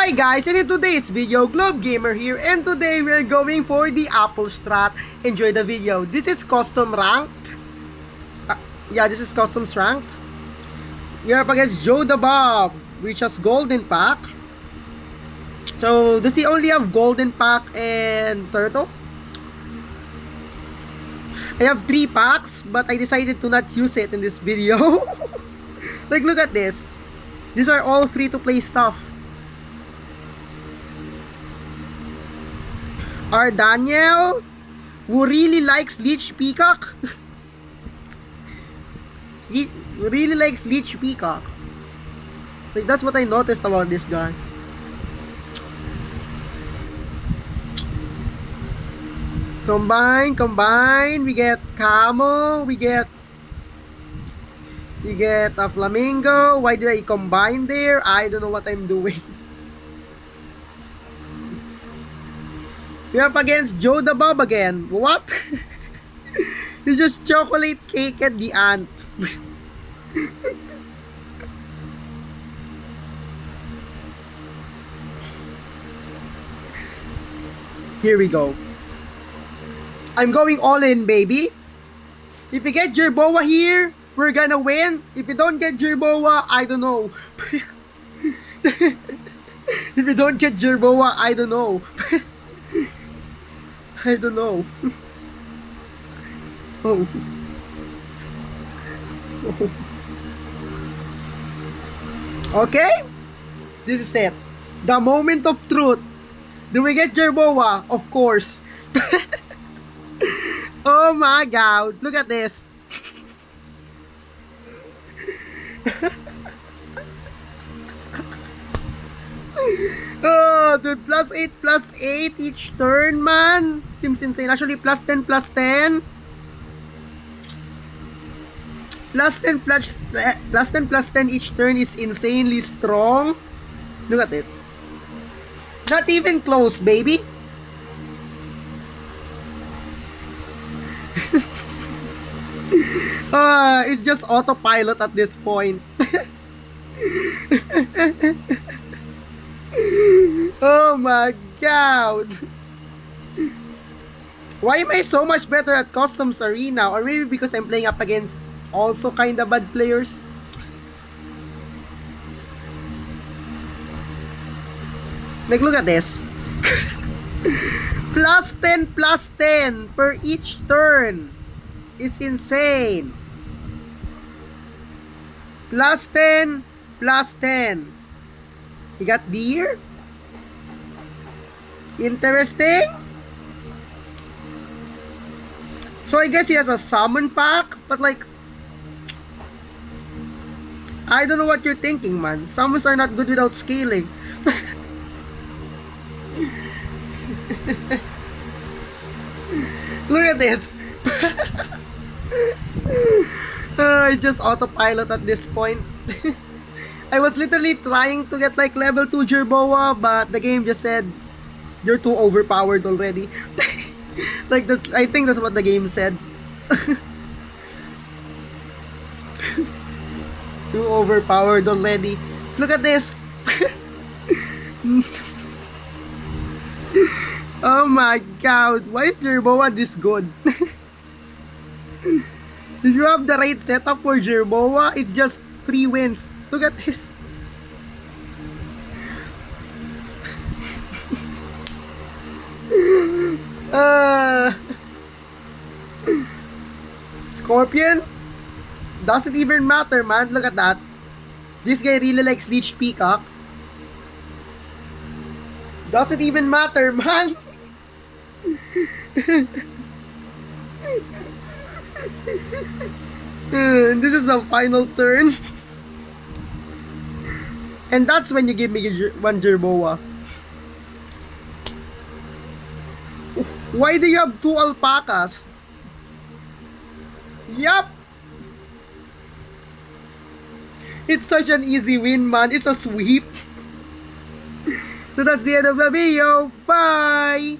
Hi guys, and in today's video, Globe Gamer here, and today we're going for the Apple Strat. Enjoy the video. This is custom ranked. This is custom ranked. We are up against Joe the Bob, which has golden pack. So does he only have golden pack and turtle? I have 3 packs, but I decided to not use it in this video. Like, look at this. These are all free to play stuff. Our Daniel, who really likes Leech Peacock. He really likes Leech Peacock. Like, that's what I noticed about this guy. Combine, we get Camo, we get a Flamingo. Why did I combine there? I don't know what I'm doing. We're up against Joe the Bob again. What? It's just chocolate cake and the ant. Here we go. I'm going all in, baby. If we get Jerboa here, we're gonna win. If you don't get Jerboa, I don't know. If you don't get Jerboa, I don't know. I don't know. Oh. Okay? This is it. The moment of truth. Do we get Jerboa? Of course. Oh my god. Look at this. Oh, dude, +8 each turn, man. Seems insane. Actually, +10 +10. +10 each turn is insanely strong. Look at this. Not even close, baby. It's just autopilot at this point. Oh my god. Why am I so much better at Customs Arena? Or maybe because I'm playing up against also kinda bad players? Like, look at this. +10 per each turn. It's insane. +10. He got deer. Interesting. So I guess he has a summon pack, but like, I don't know what you're thinking, man. Summons are not good without scaling. Look at this. It's just autopilot at this point. I was literally trying to get like level 2 Jerboa, but the game just said you're too overpowered already. Like, that's, I think that's what the game said. Too overpowered already. Look at this. Oh my god, why is Jerboa this good? If you have the right setup for Jerboa, it's just 3 wins. Look at this. Scorpion? Doesn't even matter, man. Look at that. This guy really likes Leech Peacock. Doesn't even matter, man. This is the final turn. And that's when you give me one Jerboa. Why do you have 2 alpacas? Yup. It's such an easy win, man. It's a sweep. So that's the end of the video. Bye!